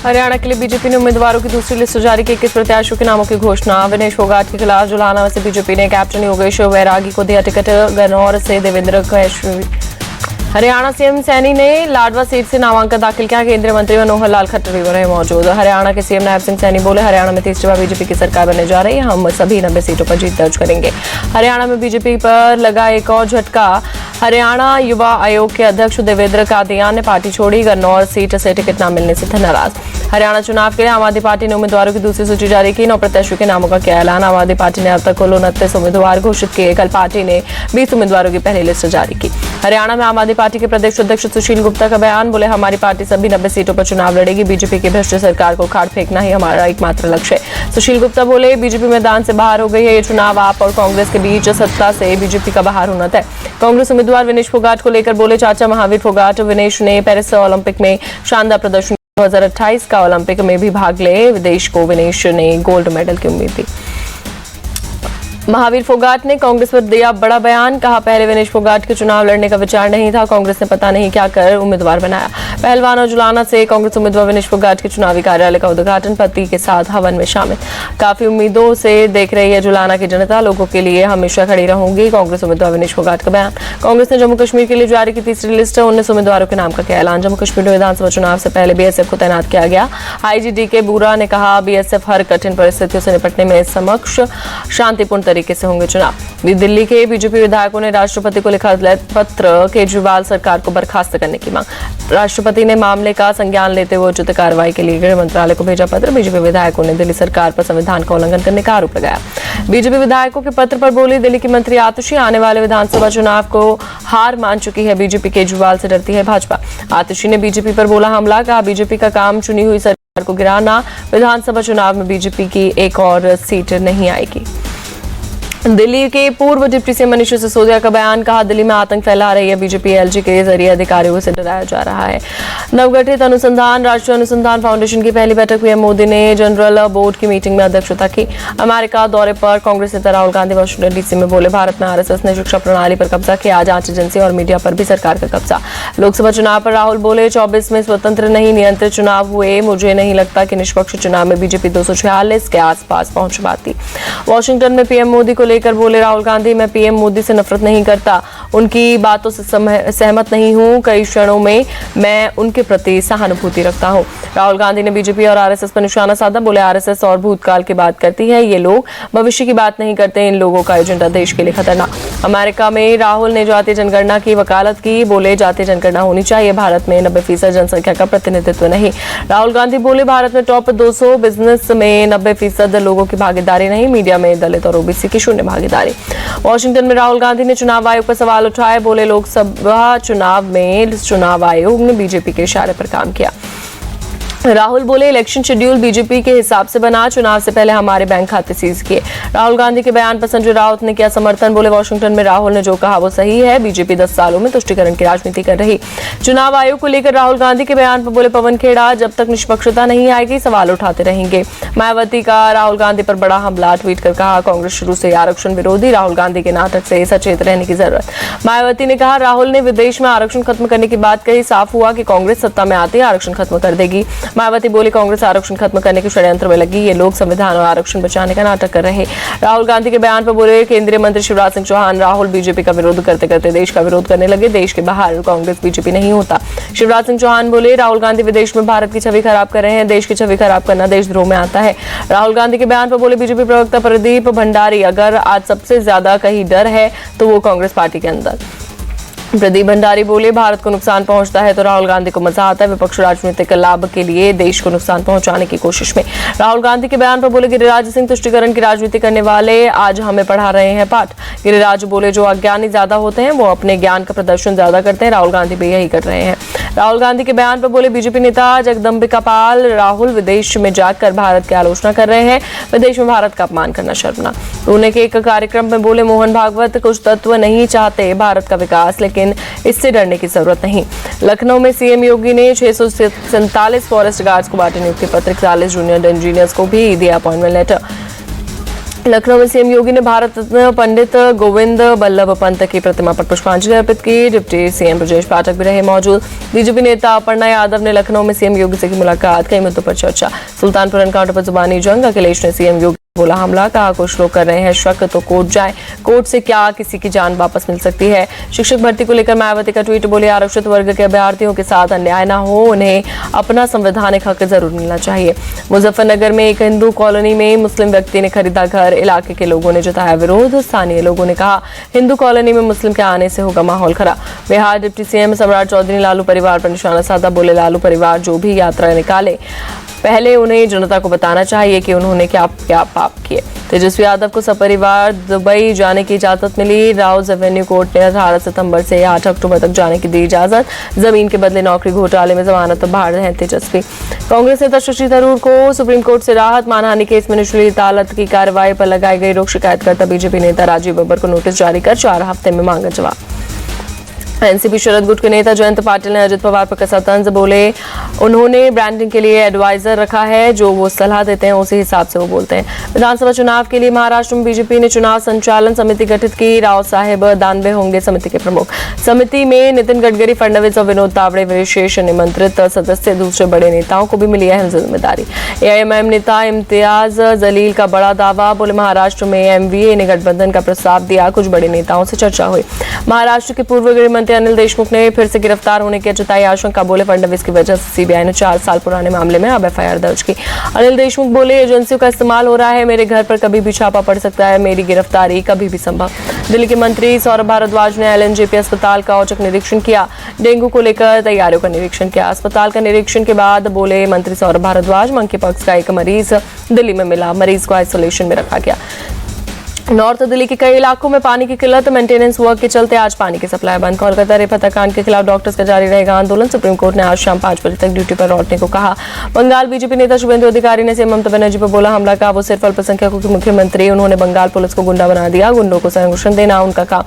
हरियाणा के लिए बीजेपी ने उम्मीदवारों की दूसरी लिस्ट जारी की। 21 प्रत्याशियों के नामों की घोषणा। विनेश फोगाट के खिलाफ जुलाना से बीजेपी ने कैप्टन योगेश वैरागी को दिया टिकट। गन्नौर से देवेंद्र कैशवी। हरियाणा सीएम सैनी ने लाडवा सीट से नामांकन दाखिल किया। केंद्रीय मंत्री मनोहर लाल खट्टर भी रहे मौजूद। हरियाणा के सीएम नायब सिंह सैनी बोले, हरियाणा में तीसरी बार बीजेपी की सरकार बनने जा रही है। हम सभी 90 सीटों पर जीत दर्ज करेंगे। हरियाणा में बीजेपी पर लगा एक और झटका। हरियाणा युवा आयोग के अध्यक्ष देवेंद्र कादियान ने पार्टी छोड़ी। गन्नौर सीट से टिकट न मिलने से थे नाराज। हरियाणा चुनाव के लिए आम आदमी पार्टी ने उम्मीदवारों की दूसरी सूची जारी की। 9 प्रत्याशियों के नामों का किया ऐलान। आम आदमी पार्टी ने अब तक कुल 29 उम्मीदवार घोषित किए। कल पार्टी ने 20 उम्मीदवारों की पहली लिस्ट जारी की। हरियाणा में आम आदमी पार्टी के प्रदेश अध्यक्ष सुशील गुप्ता का बयान। बोले, हमारी पार्टी सभी 90 सीटों पर चुनाव लड़ेगी। बीजेपी की भ्रष्ट सरकार को उखाड़ फेंकना ही हमारा एकमात्र लक्ष्य है। सुशील गुप्ता बोले, बीजेपी मैदान से बाहर हो गई है। ये चुनाव आप और कांग्रेस के बीच सत्ता से बीजेपी का बाहर होना तय। कांग्रेस उम्मीदवार विनेश फोगाट को लेकर बोले, चाचा महावीर फोगाट। विनेश ने पेरिस ओलंपिक में शानदार प्रदर्शन 2028 का ओलंपिक में भी भाग ले। विदेश को विनेश ने गोल्ड मेडल की उम्मीद दी। महावीर फोगाट ने कांग्रेस पर दिया बड़ा बयान। कहा, पहले विनेश फोगाट के चुनाव लड़ने का विचार नहीं था। कांग्रेस ने पता नहीं क्या कर उम्मीदवार बनाया। पहलवान और जुलाना से कांग्रेस उम्मीदवार विनेश फोगाट के चुनावी कार्यालय का उद्घाटन पति के साथ हवन में शामिल। काफी उम्मीदों से देख रही है जुलाना की जनता। लोगों के लिए हमेशा खड़ी रहूंगी। कांग्रेस उम्मीदवार विनेश फोगाट का बयान। कांग्रेस ने जम्मू कश्मीर के लिए जारी की तीसरी लिस्ट। 19 उम्मीदवारों के नाम का किया ऐलान। जम्मू कश्मीर में विधानसभा चुनाव से पहले बीएसएफ को तैनात किया गया। आईजी के बूरा ने कहा, बीएसएफ हर कठिन परिस्थितियों से निपटने में समक्ष शांतिपूर्ण तरीके से होंगे चुनाव। दिल्ली के बीजेपी विधायकों ने राष्ट्रपति को लिखा पत्र। केजरीवाल सरकार को बर्खास्त करने की मांग। राष्ट्रपति ने मामले का संज्ञान लेते हुए उचित कार्रवाई के लिए गृह मंत्रालय को भेजा पत्र। बीजेपी विधायकों ने दिल्ली सरकार पर संविधान का उल्लंघन करने का आरोप लगाया। बीजेपी विधायकों के पत्र पर बोली दिल्ली की मंत्री आतिशी, आने वाले विधानसभा चुनाव को हार मान चुकी है। बीजेपी केजरीवाल से डरती है भाजपा। आतिशी ने बीजेपी पर बोला हमला। कहा, बीजेपी का काम चुनी हुई सरकार को गिराना। विधानसभा चुनाव में बीजेपी की एक और सीट नहीं आएगी। दिल्ली के पूर्व डिप्टी सीएम मनीष सिसोदिया का बयान। कहा, दिल्ली में आतंक फैला रही है बीजेपी। एलजी के जरिए अधिकारियों से डराया जा रहा है। नवगठित राष्ट्रीय अनुसंधान फाउंडेशन की पहली बैठक पीएम मोदी ने जनरल बोर्ड की मीटिंग में अध्यक्षता की। अमेरिका दौरे पर कांग्रेस नेता राहुल गांधी वाशिंगटन डीसी में बोले, भारत में आरएसएस ने शिक्षा प्रणाली पर कब्जा किया। जांच एजेंसी और मीडिया पर भी सरकार का कब्जा। लोकसभा चुनाव पर राहुल बोले, 24 में स्वतंत्र नहीं नियंत्रित चुनाव हुए। मुझे नहीं लगता कि निष्पक्ष चुनाव में बीजेपी 246 के आसपास पहुंच पाती। वॉशिंगटन में पीएम मोदी को लेकर बोले राहुल गांधी, मैं पीएम मोदी से नफरत नहीं करता, उनकी बातों से सहमत नहीं हूं। कई क्षणों में मैं उनके प्रति सहानुभूति रखता हूं। राहुल गांधी ने बीजेपी और आरएसएस पर निशाना साधा। बोले, आरएसएस और भूतकाल की बात करती है, ये लोग भविष्य की बात नहीं करते। इन लोगों का एजेंडा देश के लिए खतरनाक। अमेरिका में राहुल ने जातीय जनगणना की वकालत की। बोले, जातीय जनगणना होनी चाहिए, भारत में 90% जनसंख्या का प्रतिनिधित्व नहीं। राहुल गांधी बोले, भारत में टॉप 200 बिजनेस में 90% लोगों की भागीदारी नहीं। मीडिया में दलित और ओबीसी की शून्य भागीदारी। वॉशिंगटन में राहुल गांधी ने चुनाव आयोग पर सवाल उठाए। बोले, लोकसभा चुनाव में चुनाव आयोग ने बीजेपी के इशारे पर काम किया। राहुल बोले, इलेक्शन शेड्यूल बीजेपी के हिसाब से बना। चुनाव से पहले हमारे बैंक खाते सीज किए। राहुल गांधी के बयान पर संजय राउत ने किया समर्थन। बोले, वॉशिंगटन में राहुल ने जो कहा वो सही है। बीजेपी 10 सालों में तुष्टीकरण की राजनीति कर रही। चुनाव आयोग को लेकर राहुल गांधी के बयान पर बोले पवन खेड़ा, जब तक निष्पक्षता नहीं आएगी सवाल उठाते रहेंगे। मायावती का राहुल गांधी पर बड़ा हमला। ट्वीट कर कहा, कांग्रेस शुरू से आरक्षण विरोधी। राहुल गांधी के नाटक से सचेत रहने की जरूरत। मायावती ने कहा, राहुल ने विदेश में आरक्षण खत्म करने की बात कही। साफ हुआ कि कांग्रेस सत्ता में आते ही आरक्षण खत्म कर देगी। मायावती बोली, कांग्रेस आरक्षण खत्म करने के षड्यंत्र में लगी। ये लोग संविधान और आरक्षण बचाने का नाटक कर रहे। राहुल गांधी के बयान पर बोले केंद्रीय मंत्री शिवराज सिंह चौहान, राहुल बीजेपी का विरोध करते करते देश का विरोध करने लगे। देश के बाहर कांग्रेस बीजेपी नहीं होता। शिवराज सिंह चौहान बोले, राहुल गांधी विदेश में भारत की छवि खराब कर रहे हैं। देश की छवि खराब करना देशद्रोह में आता है। राहुल गांधी के बयान पर बोले बीजेपी प्रवक्ता प्रदीप भंडारी, अगर आज सबसे ज्यादा कहीं डर है तो वो कांग्रेस पार्टी के अंदर। प्रदीप भंडारी बोले, भारत को नुकसान पहुंचता है तो राहुल गांधी को मजा आता है। विपक्ष राजनीतिक लाभ के लिए देश को नुकसान पहुंचाने की कोशिश में। राहुल गांधी के बयान पर बोले, गिरिराज सिंह तुष्टीकरण की राजनीति करने वाले आज हमें पढ़ा रहे हैं पाठ। गिरिराज बोले, जो अज्ञानी ज्यादा होते हैं वो अपने ज्ञान का प्रदर्शन ज्यादा करते हैं। राहुल गांधी भी यही कर रहे हैं। राहुल गांधी के बयान पर बोले, बीजेपी नेता जगदम्बिका पाल, राहुल विदेश में जाकर भारत की आलोचना कर रहे हैं। विदेश में भारत का अपमान करना शर्मनाक। पुणे के एक कार्यक्रम में बोले मोहन भागवत, कुछ तत्व नहीं चाहते भारत का विकास, लेकिन इससे डरने की जरूरत नहीं। लखनऊ में सीएम योगी ने 647 फॉरेस्ट गार्ड्स को बांटे नियुक्ति पत्र। 41 जूनियर इंजीनियर्स को भी दिया अपॉइंटमेंट लेटर। लखनऊ में सीएम योगी ने भारत रत्न पंडित गोविंद बल्लभ पंत की प्रतिमा पर पुष्पांजलि अर्पित की। डिप्टी सीएम ब्रजेश पाठक भी रहे मौजूद। बीजेपी नेता अपर्णा यादव ने लखनऊ में सीएम योगी से की मुलाकात, कई मुद्दों पर चर्चा। सुल्तानपुर एनकाउंटर पर जुबानी जंग, अखिलेश ने सीएम योगी बोला हमला, कहा कुछ लोग कर रहे हैं शक तो कोर्ट जाए, कोर्ट से क्या किसी की जान वापस मिल सकती है। शिक्षक भर्ती को लेकर मायावती का ट्वीट, बोले आरक्षित वर्ग के अभ्यर्थियों के साथ अन्याय न हो, उन्हें अपना संवैधानिक हक जरूर मिलना चाहिए। मुजफ्फरनगर में एक हिंदू कॉलोनी में मुस्लिम व्यक्ति ने खरीदा घर, इलाके के लोगों ने जताया विरोध। स्थानीय लोगों ने कहा हिंदू कॉलोनी में मुस्लिम के आने से होगा माहौल खराब। बिहार डिप्टी सीएम सम्राट चौधरी ने लालू परिवार पर निशाना साधा, बोले लालू परिवार जो भी यात्रा निकाले पहले उन्हें जनता को बताना चाहिए कि उन्होंने क्या क्या पाप किए। तेजस्वी यादव को सपरिवार दुबई जाने की इजाजत मिली। राउज एवेन्यू कोर्ट ने 18 सितंबर से 8 अक्टूबर तक जाने की दी इजाजत। जमीन के बदले नौकरी घोटाले में जमानत पर बाहर हैं तेजस्वी। कांग्रेस नेता शशि थरूर को सुप्रीम कोर्ट से राहत, मानहानि केस में निचली अदालत की कार्रवाई पर लगाई गई रोक। शिकायतकर्ता बीजेपी नेता राजीव बब्बर को नोटिस जारी कर 4 हफ्ते में मांगा जवाब। एनसीपी शरद गुट के नेता जयंत पाटिल ने अजित पवार पर कसा तंज, बोले उन्होंने ब्रांडिंग के लिए एडवाइजर रखा है, जो वो सलाह देते हैं उसी हिसाब से वो बोलते हैं। विधानसभा चुनाव के लिए महाराष्ट्र में बीजेपी ने चुनाव संचालन समिति गठित की। राव साहेब दानवे होंगे समिति के प्रमुख। समिति में नितिन गडकरी, फडणवीस और विनोद तावड़े विशेष निमंत्रित सदस्य। दूसरे बड़े नेताओं को भी मिली है जिम्मेदारी। एआईएमआईएम नेता इम्तियाज जलील का बड़ा दावा, बोले महाराष्ट्र में एमवीए ने गठबंधन का प्रस्ताव दिया, कुछ बड़े नेताओं से चर्चा हुई। महाराष्ट्र के पूर्व गृह अनिल देशमुख ने फिर से गिरफ्तार होने की जताई आशंका, बोले फडणवीस की वजह से सीबीआई ने 4 साल पुराने मामले में अब एफआईआर दर्ज की। अनिल देशमुख बोले एजेंसियों का इस्तेमाल हो रहा है, मेरे घर पर कभी भी छापा पड़ सकता है, मेरी गिरफ्तारी कभी भी संभव। दिल्ली के मंत्री सौरभ भारद्वाज ने एलएनजेपी अस्पताल का औचक निरीक्षण किया। डेंगू को लेकर तैयारियों का निरीक्षण किया। अस्पताल का निरीक्षण के बाद बोले मंत्री सौरभ भारद्वाज मंकी पॉक्स का एक मरीज दिल्ली में मिला, मरीज को आइसोलेशन में रखा गया। नॉर्थ दिल्ली के कई इलाकों में पानी की किल्लत, मेंटेनेंस वर्क के चलते आज पानी की सप्लाई बंद। कोलकाता रेप हत्याकांड के खिलाफ डॉक्टर्स का जारी रहेगा आंदोलन। सुप्रीम कोर्ट ने आज शाम 5 बजे तक ड्यूटी पर लौटने को कहा। बंगाल बीजेपी नेता शुभेंदु अधिकारी ने सीएम ममता बनर्जी पर बोला हमला, का वो सिर्फ अल्पसंख्यकों के मुख्यमंत्री, उन्होंने बंगाल पुलिस को गुंडा बना दिया, गुंडों को संरक्षण देना उनका काम।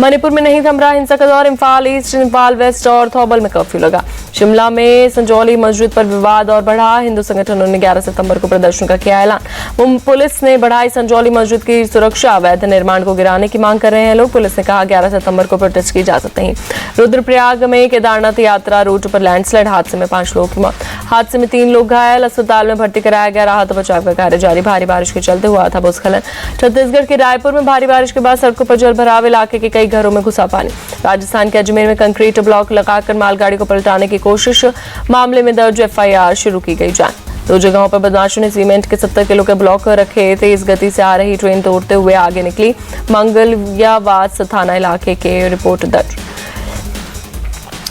मणिपुर में नहीं थम रहा हिंसा का दौर, इम्फाल ईस्ट, इम्फाल वेस्ट और थौबल में कर्फ्यू लगा। शिमला में संजौली मस्जिद पर विवाद और बढ़ा, हिंदू संगठनों ने 11 सितंबर को प्रदर्शन का किया ऐलान। पुलिस ने बढ़ाई संजौली मस्जिद की सुरक्षा, अवैध निर्माण को गिराने की मांग कर रहे हैं लोग। पुलिस ने कहा 11 सितंबर को प्रोटेस्ट की इजाजत नहीं। रुद्रप्रयाग में केदारनाथ यात्रा रूट पर लैंडस्लाइड, हादसे में 5 लोगों की मौत। हादसे में 3 लोग घायल, अस्पताल में भर्ती कराया गया। राहत बचाव का कार्य जारी, भारी बारिश के चलते हुआ था भूस्खलन। छत्तीसगढ़ के रायपुर में भारी बारिश के बाद सड़कों पर जल भराव, इलाके के कई घरों में घुसा पानी। राजस्थान के अजमेर में कंक्रीट ब्लॉक लगाकर मालगाड़ी को पलटाने की कोशिश, मामले में दर्ज एफआईआर शुरू की गई जांच। 2 जगहों पर बदमाशों ने सीमेंट के 70 किलो के ब्लॉक रखे। तेज गति से आ रही ट्रेन तोड़ते हुए आगे निकली। मंगलयावास थाना इलाके के रिपोर्ट दर्ज।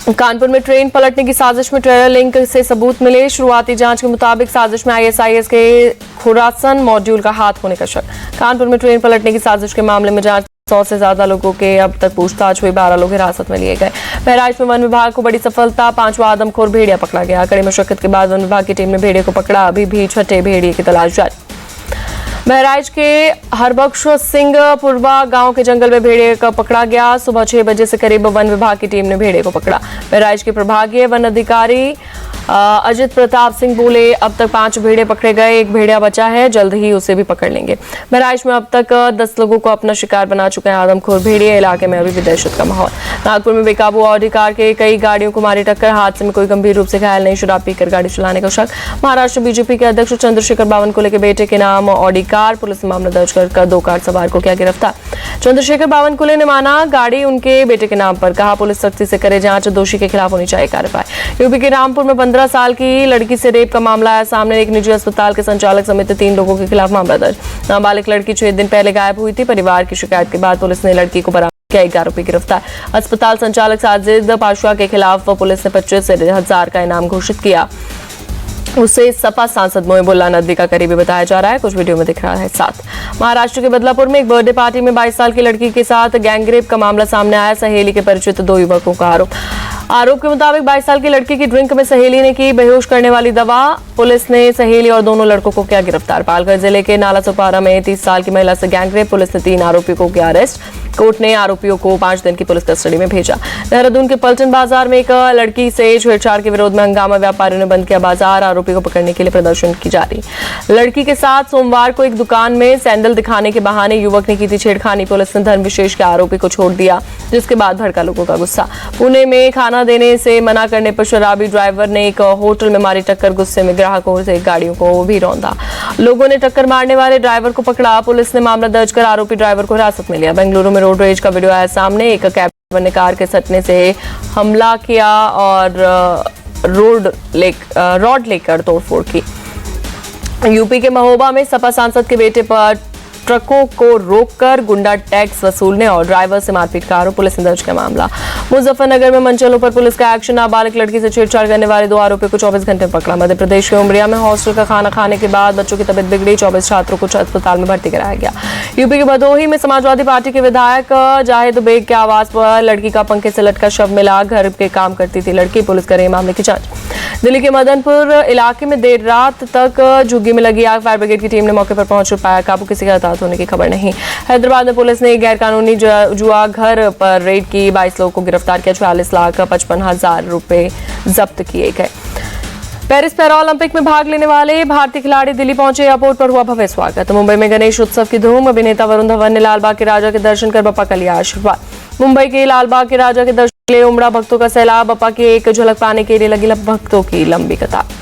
कानपुर में ट्रेन पलटने की साजिश में ट्रेलर लिंक से सबूत मिले। शुरुआती जांच के मुताबिक साजिश में आईएसआईएस के खुरासन मॉड्यूल का हाथ होने का शक। कानपुर में ट्रेन पलटने की साजिश के मामले में जांच 100 से ज्यादा लोगों के अब तक पूछताछ हुई, 12 लोग हिरासत में लिए गए। बहराइच में वन विभाग को बड़ी सफलता, 5वां आदमखोर भेड़िया पकड़ा गया। कड़ी मशक्कत के बाद वन विभाग की टीम ने भेड़िए को पकड़ा, अभी भी 6ठे भेड़िए की तलाश जारी। बहराइच के हरबख्श सिंहपुरवा गांव के जंगल में भेड़िए का पकड़ा गया। सुबह 6 बजे से करीब वन विभाग की टीम ने भेड़िए को पकड़ा। बहराइच के प्रभागीय वन अधिकारी अजित प्रताप सिंह बोले अब तक 5 भेड़िए पकड़े गए, 1 भेड़िया बचा है, जल्द ही उसे भी पकड़ लेंगे। बहराइच में अब तक 10 लोगों को अपना शिकार बना चुके हैं आदमखोर भेड़िए। इलाके में अभी भी दहशत का माहौल। नागपुर में बेकाबू ऑडी कार के कई गाड़ियों को मारी टक्कर, हादसे में कोई गंभीर रूप से घायल नहीं, शराब पीकर गाड़ी चलाने का शक। महाराष्ट्र बीजेपी के अध्यक्ष चंद्रशेखर बावनकुले के बेटे के नाम ऑडी कार, पुलिस ने मामला दर्ज कर 2 कार सवार को किया गिरफ्तार। चंद्रशेखर बावनकुले ने माना गाड़ी उनके बेटे के नाम पर, कहा पुलिस सख्ती से करे जांच, दोषी के खिलाफ होनी चाहिए कार्रवाई। यूपी के रामपुर में 15 साल की लड़की से रेप का मामला आया सामने। एक निजी अस्पताल के संचालक समेत 3 लोगों के खिलाफ मामला दर्ज। नाबालिग लड़की 6 दिन पहले गायब हुई थी। परिवार की शिकायत के बाद पुलिस ने लड़की को बरामद किया, 1 आरोपी गिरफ्तार। अस्पताल संचालक साजिद पाशवा के खिलाफ पुलिस ने 25,000 का इनाम घोषित किया। उसे सपा सांसद मोहिबुल्ला नकवी का करीबी बताया जा रहा है, कुछ वीडियो में दिख रहा है साथ। महाराष्ट्र के बदलापुर में एक बर्थडे पार्टी में 22 साल की लड़की के साथ गैंगरेप का मामला सामने आया। सहेली के परिचित 2 युवकों का आरोप। आरोप के मुताबिक 22 साल की लड़की की ड्रिंक में सहेली ने की बेहोश करने वाली दवा। पुलिस ने सहेली और दोनों लड़कों को किया गिरफ्तार। पालघर जिले के नाला सुपारा में 30 साल की महिला से गैंगरेप। पुलिस ने 3 आरोपियों को किया अरेस्ट। कोर्ट ने आरोपियों को 5 दिन की पुलिस कस्टडी में भेजा। देहरादून के पलटन बाजार में एक लड़की से छेड़छाड़ के विरोध में हंगामा। व्यापारियों ने बंद किया बाजार। आरोपी को पकड़ने के लिए प्रदर्शन की जा रही। लड़की के साथ सोमवार को एक दुकान में सैंडल दिखाने के बहाने युवक ने की थी छेड़खानी। पुलिस ने धर्म विशेष के आरोपी को छोड़ दिया, जिसके बाद भड़का लोगों का गुस्सा। पुणे में खाना देने से मना करने पर शराबी ड्राइवर ने एक होटल में मारी टक्कर। गुस्से में ग्राहकों से गाड़ियों को भी रौंदा। लोगों ने टक्कर मारने वाले ड्राइवर को पकड़ा। पुलिस ने मामला दर्ज कर आरोपी ड्राइवर को हिरासत में लिया। बेंगलुरु में रोड रेज का वीडियो आया सामने। एक कैब ड्राइवर ने कार के सटने से हमला किया और रॉड लेकर तोड़फोड़ की। यूपी के महोबा में सपा सांसद के बेटे पर ट्रकों को रोककर गुंडा टैक्स वसूलने और ड्राइवर से मारपीट का आरोप। पुलिस ने दर्ज किया मामला। मुजफ्फरनगर में मनचलों पर पुलिस का एक्शन। नाबालिग लड़की से छेड़छाड़ करने वाले 2 आरोपियों को 24 घंटे में पकड़ा। मध्य प्रदेश के उमरिया में हॉस्टल का खाना खाने के बाद बच्चों की तबीयत बिगड़ी। 24 छात्रों को अस्पताल में भर्ती कराया गया। यूपी के भदोही में समाजवादी पार्टी के विधायक जाहिद बेग के आवास पर लड़की का पंखे से लटका शव मिला। घर के काम करती थी लड़की। पुलिस कर रही है मामले की जांच। दिल्ली के मदनपुर इलाके में देर रात तक झुग्गी में लगी आग। फायर ब्रिगेड की टीम ने मौके पर पहुंच पाया काबू। किसी का हताहत होने की खबर नहीं। हैदराबाद में पुलिस ने गैरकानूनी जुआ घर पर रेड की। 22 लोगों को गिरफ्तार किया। 44,55,000 रुपए जब्त किए गए। पेरिस पैरा ओलंपिक में भाग लेने वाले भारतीय खिलाड़ी दिल्ली पहुंचे। एयरपोर्ट पर हुआ भव्य स्वागत। मुंबई में गणेश उत्सव की धूम। अभिनेता वरुण धवन ने लालबाग के राजा के दर्शन कर बप्पा का लिया आशीर्वाद। मुंबई के लालबाग के राजा के दर्शन के लिए उमड़ा भक्तों का सैलाब। बप्पा की एक झलक पाने के लिए लगी भक्तों की लंबी कतार।